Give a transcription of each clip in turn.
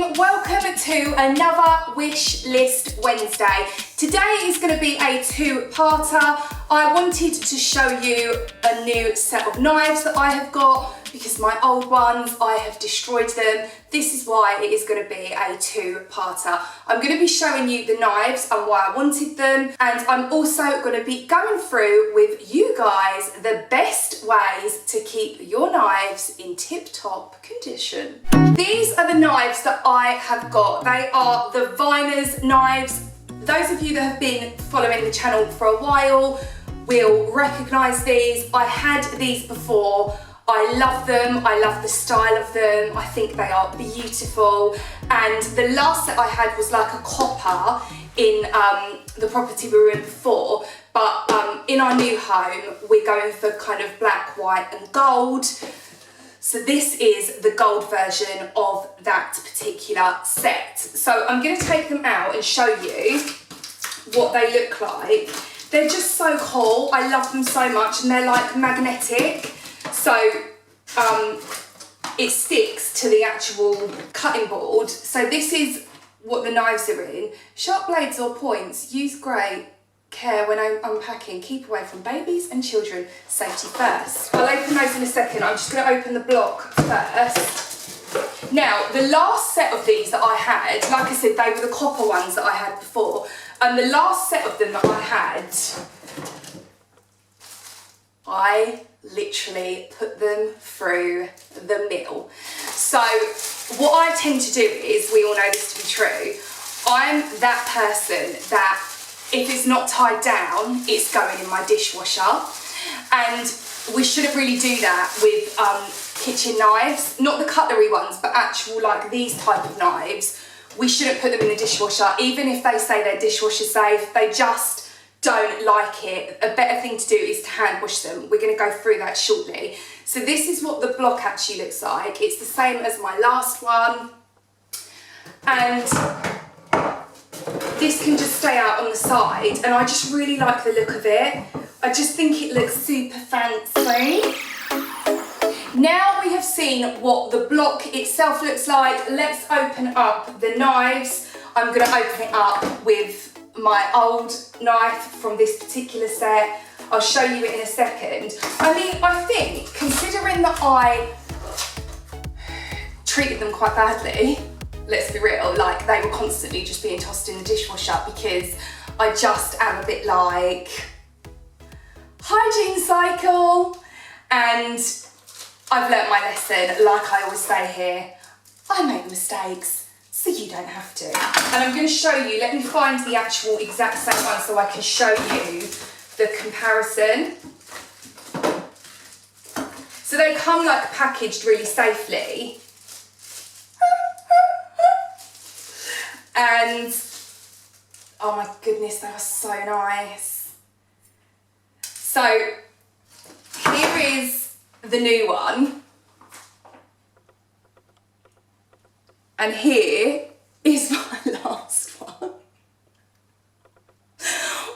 team, welcome to another Wish List Wednesday. Today is going to be a two-parter. I wanted to show you a new set of knives that I have got because my old ones, I have destroyed them. This is why it is going to be a two-parter. I'm going to be showing you the knives and why I wanted them, and I'm also going to be going through with you guys the best ways to keep your knives in tip-top condition. These are the knives that I have got. They are the Viner's knives. Those of you that have been following the channel for a while will recognise these. I had these before. I love them, I love the style of them, I think they are beautiful. And the last set I had was like a copper in the property we were in before, but in our new home we're going for kind of black, white and gold. So this is the gold version of that particular set. So I'm going to take them out and show you what they look like. They're just so cool, I love them so much, and they're like magnetic. So it sticks to the actual cutting board. So this is what the knives are in. Sharp blades or points, use great care when unpacking. Keep away from babies and children. Safety first. I'll open those in a second. I'm just going to open the block first. Now, the last set of these that I had, like I said, they were the copper ones that I had before. And the last set of them that I had, I literally put them through the mill. So what I tend to do is, we all know this to be true, I'm that person that if it's not tied down, it's going in my dishwasher. And we shouldn't really do that with kitchen knives, not the cutlery ones, but actual like these type of knives. We shouldn't put them in the dishwasher, even if they say they're dishwasher safe. They just don't like it. A better thing to do is to hand wash them. We're going to go through that shortly. So this is what the block actually looks like. It's the same as my last one, and this can just stay out on the side, and I just really like the look of it. I just think it looks super fancy. Now we have seen what the block itself looks like, let's open up the knives. I'm going to open it up with my old knife from this particular set. I'll show you it in a second. I mean, I think, considering that I treated them quite badly, let's be real, like they were constantly just being tossed in the dishwasher because I just am a bit like, hygiene cycle, and I've learnt my lesson. Like I always say here, I make mistakes, so you don't have to. And I'm going to show you, let me find the actual exact same one so I can show you the comparison. So they come like packaged really safely. And, oh my goodness, they are so nice. So here is the new one. And here is my last one.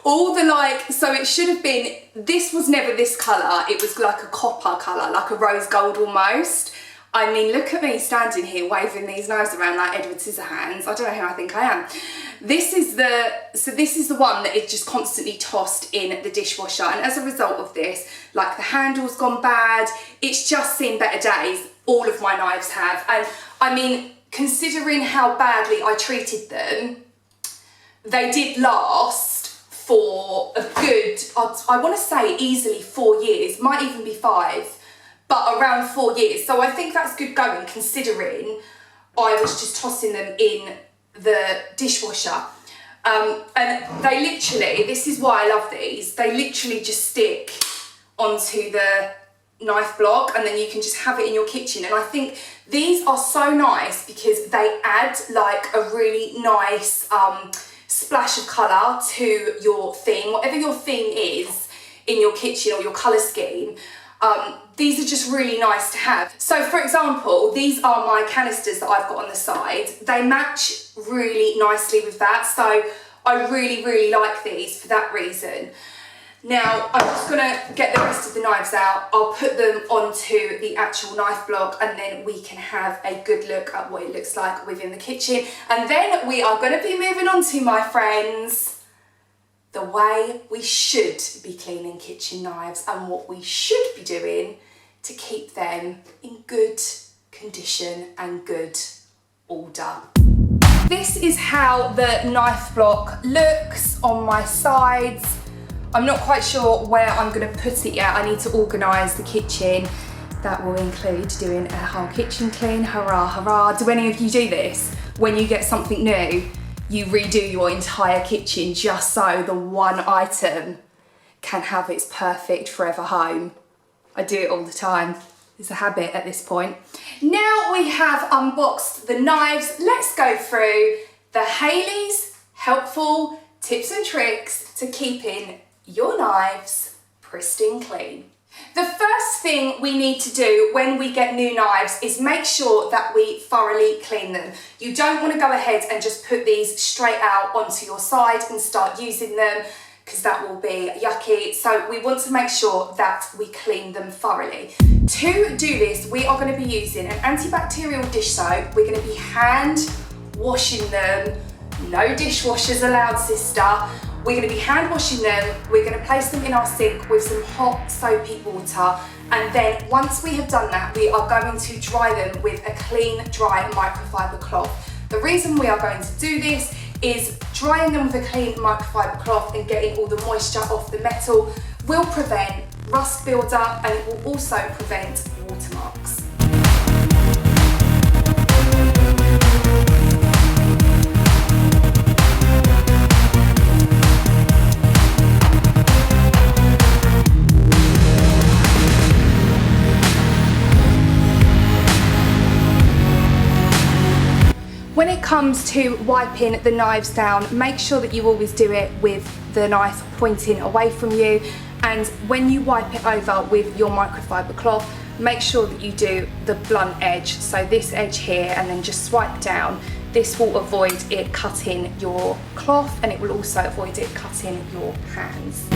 All the like, so it should have been, this was never this colour, it was like a copper colour, like a rose gold almost. I mean, look at me standing here waving these knives around like Edward Scissorhands. I don't know who I think I am. This is the one that is just constantly tossed in the dishwasher, and as a result of this, like the handle's gone bad, it's just seen better days. All of my knives have, and I mean, considering how badly I treated them, they did last for a good, I want to say easily 4 years, might even be 5, but around 4 years. So I think that's good going, considering I was just tossing them in the dishwasher. And they literally, this is why I love these, they literally just stick onto the knife block, and then you can just have it in your kitchen. And I think these are so nice because they add like a really nice splash of colour to your theme, whatever your theme is in your kitchen or your colour scheme. These are just really nice to have. So for example, these are my canisters that I've got on the side. They match really nicely with that, so I really, really like these for that reason. Now, I'm just gonna get the rest of the knives out. I'll put them onto the actual knife block and then we can have a good look at what it looks like within the kitchen. And then we are gonna be moving on to, my friends, the way we should be cleaning kitchen knives and what we should be doing to keep them in good condition and good order. This is how the knife block looks on my sides. I'm not quite sure where I'm going to put it yet. I need to organise the kitchen. That will include doing a whole kitchen clean. Hurrah, hurrah. Do any of you do this? When you get something new, you redo your entire kitchen just so the one item can have its perfect forever home. I do it all the time. It's a habit at this point. Now we have unboxed the knives, let's go through the HAYLEY'S helpful tips and tricks to keeping your knives pristine clean. The first thing we need to do when we get new knives is make sure that we thoroughly clean them. You don't want to go ahead and just put these straight out onto your side and start using them, because that will be yucky. So we want to make sure that we clean them thoroughly. To do this, we are going to be using an antibacterial dish soap. We're going to be hand washing them. No dishwashers allowed, sister. We're going to be hand washing them. We're going to place them in our sink with some hot soapy water. And then once we have done that, we are going to dry them with a clean, dry microfiber cloth. The reason we are going to do this is drying them with a clean microfiber cloth and getting all the moisture off the metal will prevent rust buildup, and it will also prevent watermarks. When it comes to wiping the knives down, make sure that you always do it with the knife pointing away from you, and when you wipe it over with your microfiber cloth, make sure that you do the blunt edge, so this edge here, and then just swipe down. This will avoid it cutting your cloth, and it will also avoid it cutting your hands.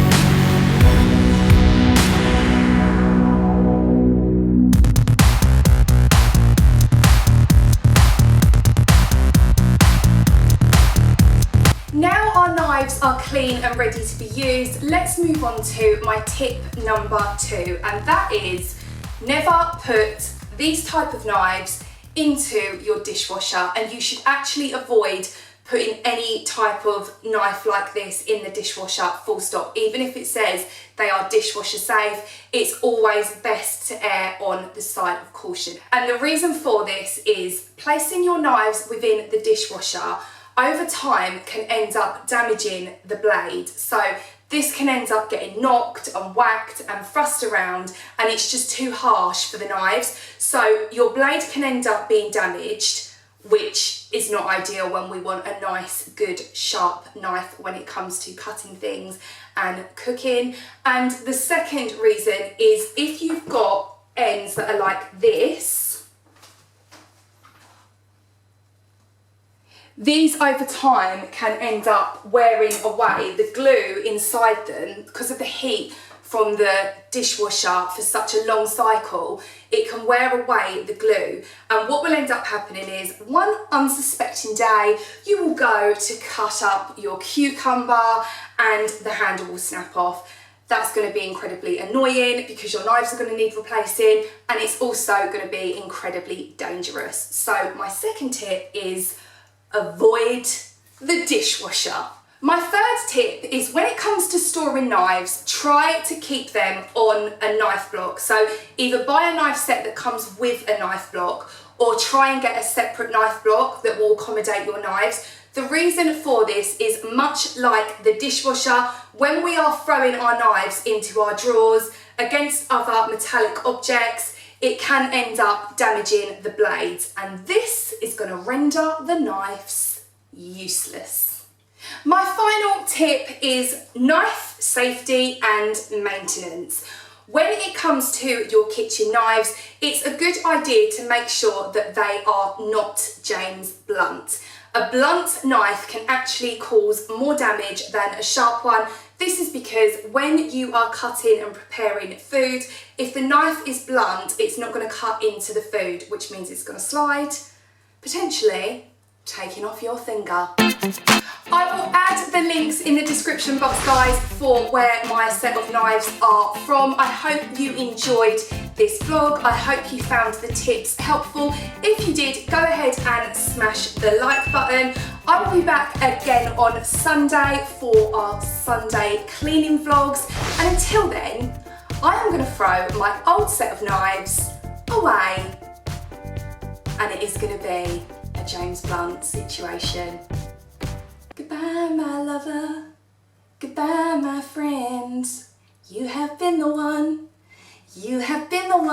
Now our knives are clean and ready to be used, let's move on to my tip number 2, and that is never put these type of knives into your dishwasher, and you should actually avoid putting any type of knife like this in the dishwasher, full stop. Even if it says they are dishwasher safe, it's always best to err on the side of caution. And the reason for this is placing your knives within the dishwasher over time can end up damaging the blade. So this can end up getting knocked and whacked and thrust around, and it's just too harsh for the knives. So your blade can end up being damaged, which is not ideal when we want a nice, good, sharp knife when it comes to cutting things and cooking. And the second reason is if you've got ends that are like this, these over time can end up wearing away the glue inside them because of the heat from the dishwasher for such a long cycle. It can wear away the glue, and what will end up happening is one unsuspecting day you will go to cut up your cucumber and the handle will snap off. That's going to be incredibly annoying because your knives are going to need replacing, and it's also going to be incredibly dangerous. So my second tip is avoid the dishwasher. My third tip is when it comes to storing knives, try to keep them on a knife block. So either buy a knife set that comes with a knife block, or try and get a separate knife block that will accommodate your knives. The reason for this is much like the dishwasher, when we are throwing our knives into our drawers against other metallic objects, it can end up damaging the blades, and this is going to render the knives useless. My final tip is knife safety and maintenance. When it comes to your kitchen knives, it's a good idea to make sure that they are not James Blunt. A blunt knife can actually cause more damage than a sharp one. This is because when you are cutting and preparing food, if the knife is blunt, it's not going to cut into the food, which means it's going to slide, potentially taking off your finger. I will add the links in the description box, guys, for where my set of knives are from. I hope you enjoyed this vlog. I hope you found the tips helpful. If you did, go ahead and smash the like button. I will be back again on Sunday for our Sunday cleaning vlogs. And until then, I am going to throw my old set of knives away. And it is going to be a James Blunt situation. Goodbye, my lover. Goodbye, my friend. You have been the one. You have been the one.